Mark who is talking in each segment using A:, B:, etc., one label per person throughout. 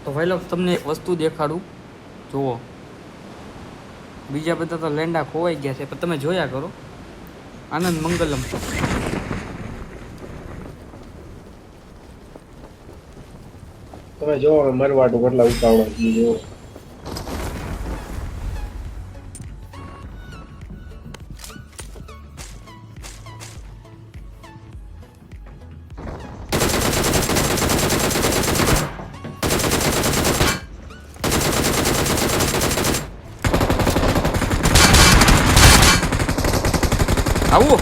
A: તો ભાઈ લોક તમને એક વસ્તુ દેખાડું, જુઓ. બીજા બધા તો લેન્ડા ખોવાઈ ગયા છે, પણ તમે જોયા કરો. આનંદ મંગલમ.
B: તમે જોવો મરવાડું કેટલા ઉતાવળા છે જો.
A: આવો.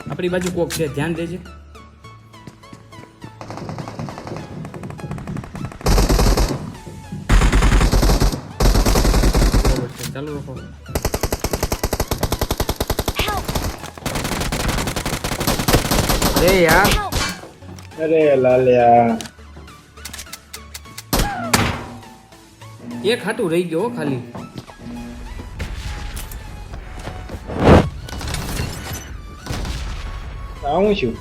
A: આપણી બાજુ કોક છે, ધ્યાન દેજે. બરોબર છે, ચાલુ રાખો. અરે યાર,
B: અરે લાલિયા
A: એક હાટું રહી ગયો હો ખાલી.
B: આવું છું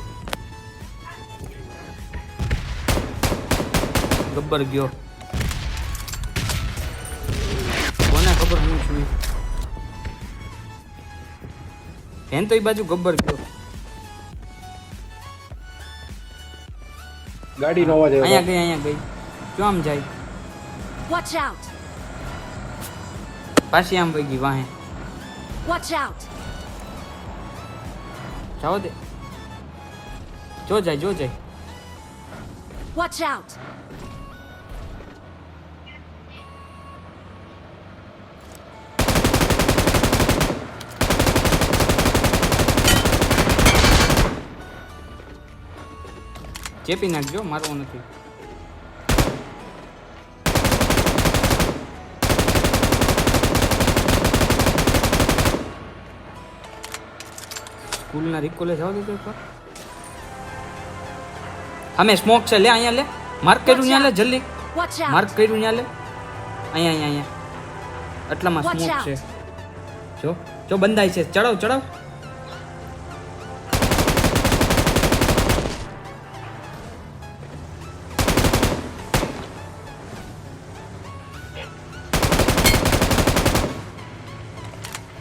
A: ગબ્બર ગયો. કોને ખબર હું છું? એન તો એ બાજુ ગબ્બર ગયો.
B: ગાડી નો અવાજ આવ્યો.
A: અહીંયા ગઈ. ક્યાં આમ જાય?
C: Watch out!
A: પાછી આમ વહી ગઈ વાહે.
C: Watch out!
A: જાઓ દે. જો જાય.
C: Watch out!
A: ચેપી નાખજો, મારવો નથી. સ્કૂલના રિકોલે જાવ દીધો એકવાર. અમે સ્મોક છે, લે અહીંયા લે. માર્ક કર્યું ત્યાં લે જલ્દી.
C: Watch
A: mark
C: out!
A: કર્યું ત્યાં લે. અહીંયા આટલામાં
C: Watch
A: સ્મોક
C: out.
A: છે. જો બંધાય છે. ચડાવ.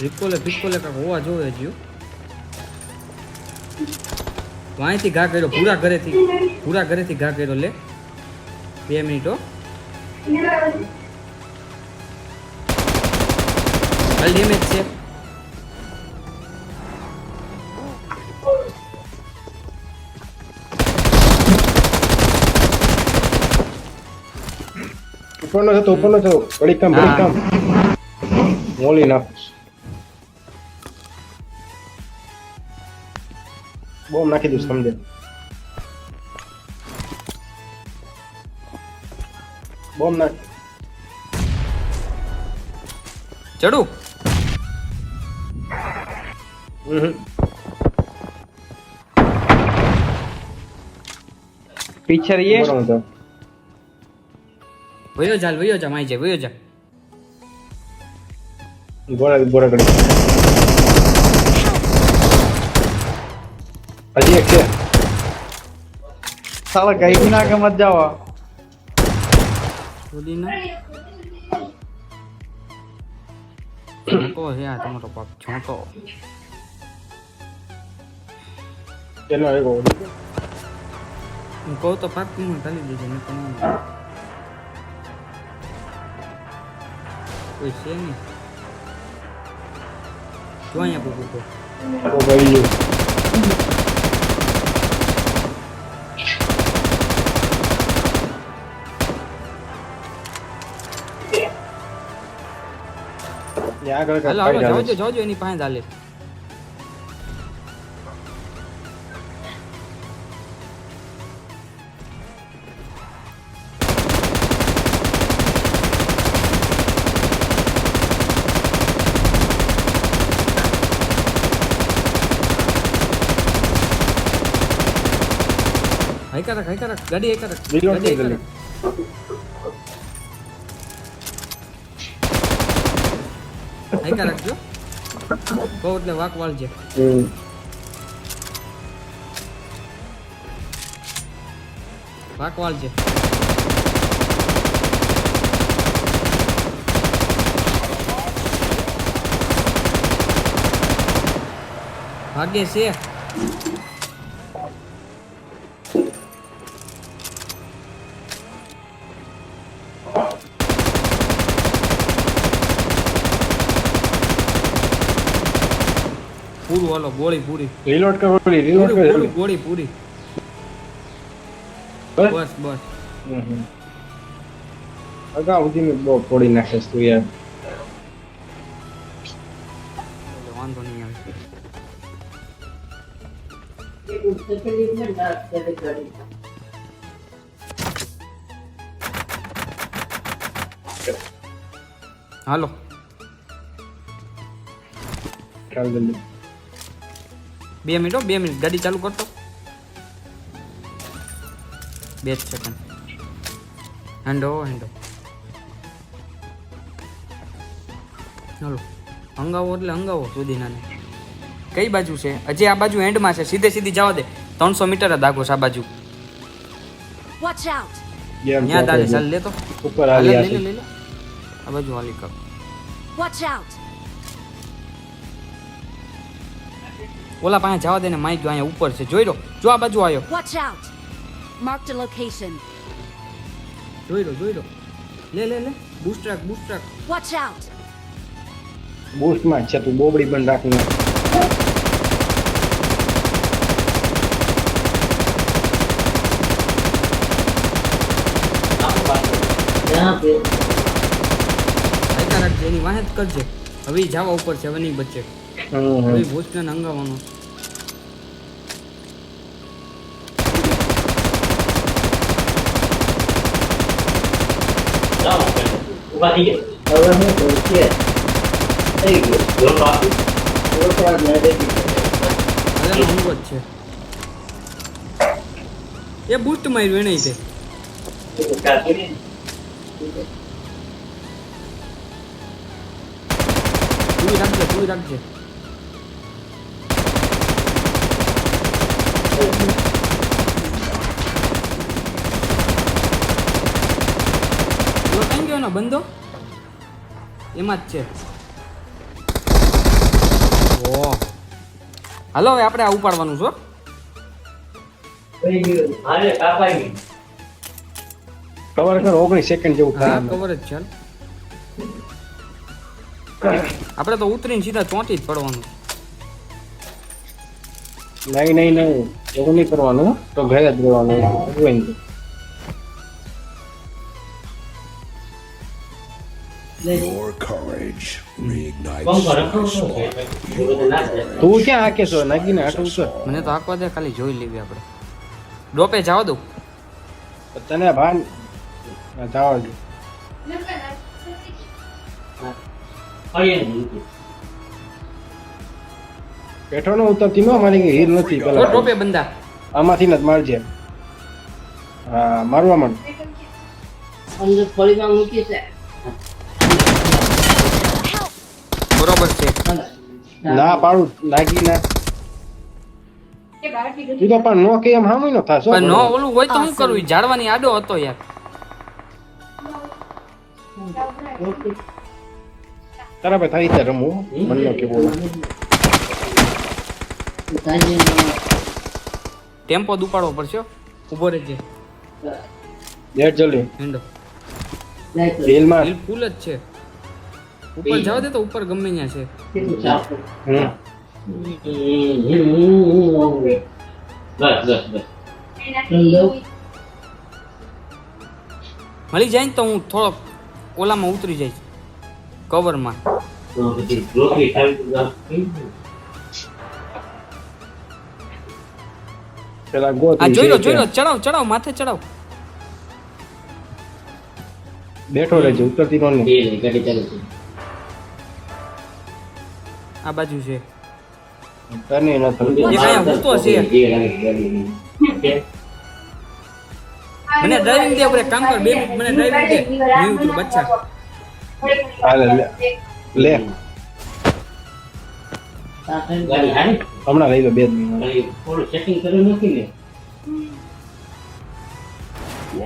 A: રિકોલે કાંક હોવા જોવે જ્યો. વાંયથી ઘા કર્યો, પૂરા ઘરેથી ઘા કર્યો. લે 2 મિનિટ હો. હાલ ડેમેજ છે.
B: ઉપરનો થતો ઘડીક કામ મોલી નાખ. બોમ્બ નાખી દઉં સમજે. બોમ્બ નાખ.
A: ચડું.
D: पीछे रहिए
A: વયો જા માઈ જાય. વયો જા.
B: બોરા કરી હજી એક છે.
D: साला कहीं भी ना के मत जाओ
A: છોડી ના. છોટો છે આ તમારો પાપ, છોટો.
B: એનો આવ્યો
A: હું કહું તો પાકું ખાલી દેજે. મેં તો કોઈ છે નહીં. જો અહીંયા કોઈ તો
B: ભાઈ ગયો.
A: હાલો જાવજો એની પાસે ચાલે. હાઈકા રાખ ગાડી હાઈકા રાખ. હાઈકા રાખજો. કહો એટલે વાક વાળજે. વાક વાળજે. ભાગ્ય છે. પૂરું હાલો, ગોળી પૂરી.
B: રીલોડ કરો, રીલોડ
A: પૂરી,
B: કરો.
A: પૂરી, ગોળી પૂરી.
B: બસ
A: બસ બસ.
B: અગાઉ સુધી મેં બહુ ફોડી નાખે તું યાર.
A: વાંધો નહીં આવે. હાલો
B: ચાલ જલ્દી.
A: 2 મિનિટ હો, 2 મિનિટ ગાડી ચાલુ કરતો. 2 સેકન્ડ. હેન્ડો હેન્ડો. ચાલો હંગાવો એટલે હંગાવો સુધી નાને. કઈ બાજુ છે? હજી આ બાજુ એન્ડમાં છે. સીધે સીધી જવા દે. 300 મીટર જ આગો છે આ બાજુ.
C: Watch out!
B: ગેમ
A: ત્યાં તારે ચાલ લે તો.
B: ઉપર
A: હાલે,
B: આવી
A: લે
B: છે.
A: લે લે. આ બાજુ હાલી કર.
C: Watch out!
A: ઓલા પાસે જવા દે ને. માઈક જો અહીંયા ઉપર છે. જોઈ લો. જો આ બાજુ આવ્યો.
C: Watch out! Marked a location.
A: જોઈ લો જોઈ લો. લે લે લે. Boost truck boost truck.
C: Watch out!
B: Boost માં છે તું બોબડી બંધ રાખીને.
A: આયકા રાખજે. એની વાહે જ કરજે. હવે ઈ જવા ઉપર છે. હવે નહીં બચે. હવે ભૂસને હંગાવાનું. અરે ઊંઘ જ છે. એ બૂસ્ટ માર્યું એને તે. તું રાખજે. કઈ ગયો ને બંધો એમાં જ છે. ઓહ હાલો હવે આપણે આ ઉપાડવાનું છો.
B: કવર કર 19 સેકન્ડ જેવું
A: હા
B: થાય.
A: કવર જ ચાલ. આપણે તો ઉતરીને સીધા ચોંટી જ પડવાનું.
B: નહીં નહીં નહીં એવું નહીં કરવાનું તો ઘરે જ રહેવાનું.
D: Your courage reignites my soul.
B: તું ક્યાં હાકે છો? નાગીને આટલું કર.
A: મને તો આખવા દે. ખાલી જોઈ લેવી આપણે. ડ્રોપે જવા દઉં.
B: તને ભાન જવા દે. પેઠો નો ઉતરતી નો મારી હીર નથી
A: તો
B: પેલા.
A: ડ્રોપે બંદા.
B: આમાંથી ન જ મારજે. હા મારવા માંડ.
E: અંદર થોડીમાં મૂકી છે.
A: બરોબર છે.
B: ના પાડું નાગીને. તું તો પણ નો કે એમ હામુય નો થાશો.
A: પણ નો ઓલું હોય તો શું કરવું? ઈ ઝાડવાની આડો હતો યાર.
B: તારા ભાઈ થાય ત્યાં રમવું મને કે બોલ.
A: ટેમ્પો દુપાડવો પડશે હો. ઊભો રહેજે.
B: લેટ જલ્દી.
A: હેન્ડો
B: રીલ માર.
A: હિલ ફૂલ જ છે. ઉપર જવા દે તો ઉપર ગમે ત્યાં છે.
B: હમ
A: મળી જાય ને તો હું થોડોક ઓલામાં ઉતરી જઈશ. કવરમાં.
B: પેલા ગો.
A: આ જોઈ લો ચડાવ ચડાવ માથે ચડાવ.
B: બેઠો રહેજો ઉતરતી નો નહીં.
A: આ બાજુ છે.
B: તને ન થતું.
A: એક અહીંયા ઊભો છે. મને ડ્રાઇવિંગ દે. આપણે કામ કર 2 મિનિટ. મને ડ્રાઇવિંગ દે. નહીં ઉતરું બચ્ચા.
B: હાલે લે લે.
F: ગાડી હારી
B: હમણાં લઈ લો 2 મિનિટ
F: ગાડી થોડું સેટિંગ કરી નથી ને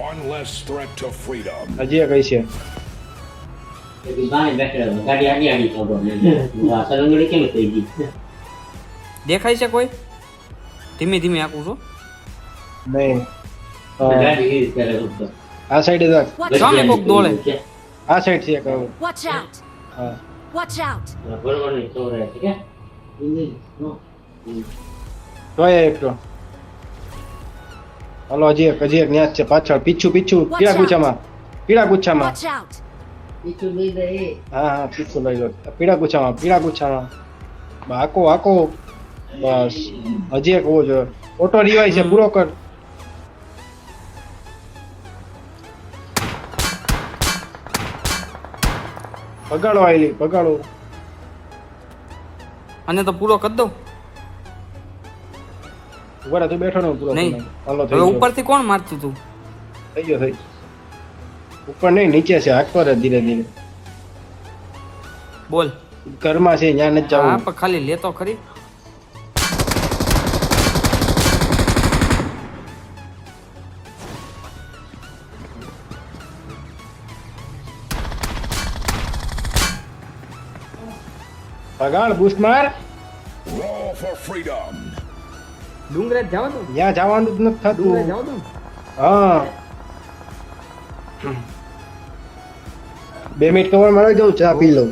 D: One less threat to freedom.
B: હજી કઈ છે
F: એ ગાડી બેઠેલા ગાડી આડી આડી થોડો ને આ સલંગડી કેમ થઈ ગઈ
A: દેખાય છે કોઈ? ધીમે ધીમે આકું છો.
B: નહીં
F: ગાડી એ કરે રૂપ
B: આ સાઈડ જ
C: Watch
A: સામે
C: out!
A: કોક દોડે.
B: આ સાઈડ છે એક
C: Watch out!
B: હા
C: Watch out!
F: બરોબર નહીં તો રહે છે કે
B: તોય એક તો હાલો હજી એક ન્યાજ છે પાછળ પીછું પીળા ગુચ્છામાં
C: Watch out!
E: બીજું લઈ લે એ.
B: હા પીછું લઈ લો પીળા ગુચ્છામાં હાકો બસ હજી એક હોવો જોઈએ ઓટો રિવાઇઝ છે પૂરો કર પગાડો
A: અને તો પૂરો કરી દઉં.
B: ઉભા રહે, તું બેઠો ને હું પૂરો કરી
A: નહીં.
B: નાખું. હાલો થઈ
A: હવે
B: ગયો.
A: ઉપરથી કોણ મારતું તું?
B: થઈ ગયો ઉપર નહીં નીચે છે હાંકતો રહે ધીરે ધીરે
A: બોલ.
B: ઘરમાં છે ત્યાં નથી
A: હા
B: જવું
A: પણ ખાલી લેતો ખરી.
B: પગાડ બૂસ્ટ માર
D: Roll for freedom.
A: ડુંગરે જાવ તો
B: ત્યાં જવાનું જ નથી
A: ડુંગરે
B: થતું
A: જાવ તો
B: હા 2 મિનિટ કવર મારી દઉં ચા પી લઉં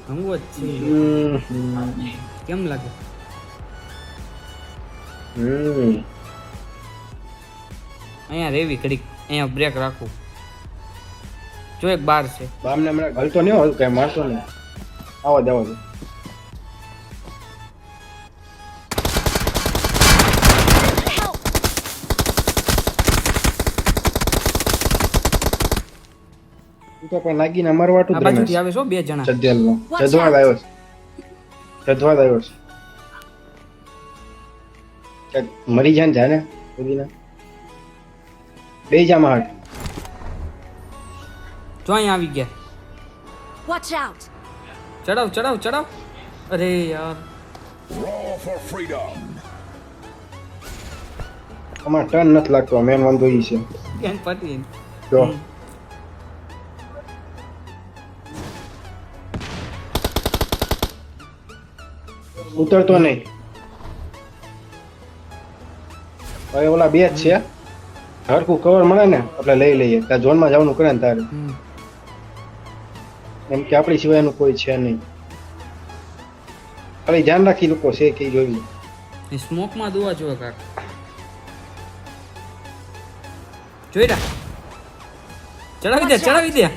A: હંગો જ છે. કેમ લાગે? અહીંયા રેવી ઘડીક, અહીંયા બ્રેક રાખું. જો એક બાર છે.
B: બામને હમણાં ગલતો નહીં હોય કઈ મારતો નહીં આવા દે તું તો પણ લાગીને મરવાટું
A: આ
B: જ
A: બાજુથી
B: રમે
A: આવે છો 2 જણા.
B: જદ્યાલનો જદવાદ આવ્યો છે ક્યાંક મરી જાય ને સુધીના બે જામાં હાટ
A: જો અહીંયા આવી ગયા.
C: Watch out!
A: ચડાવ. અરે યાર
D: Roll for freedom.
B: અમાર ટર્ન નથી લાગતો મેન વાંધો ઈ છે
A: કેમ પતી?
B: જો ઉતરતો નહીં હવે ઓલા બે જ છે હરખું કવર મળે ને એટલે લઈ લઈએ ત્યાં ઝોનમાં જવાનું કરે ને તારે એમ કે આપણી સિવાયનું કોઈ છે નહીં ખાલી ધ્યાન રાખી લોકો છે કે ઈ જોઈ લે
A: સ્મોકમાં દુવા જોવે કાક. જોઈ રા. ચડાવી દે.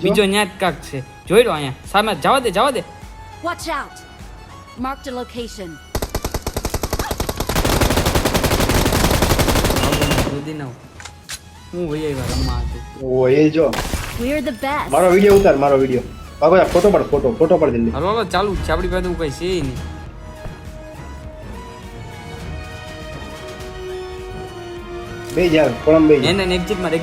A: બીજો ન્યા જ કાક છે. જોઈ લો અહીંયા સામે. જવા દે.
C: Watch out! Marked a location.
A: સુધી ના હું વહી આવ્યા રમવા હતું.
B: ઓ એ જો
C: We're the best.
B: મારો વિડિયો ઉતાર ભાગો ફોટો પડ જલ્દી
A: હાલો ચાલુ જ છે આપણી પાસે એવું કઈ છે નહીં.
B: બે યાર કોલમ બે
A: એને એક્ઝિટમાં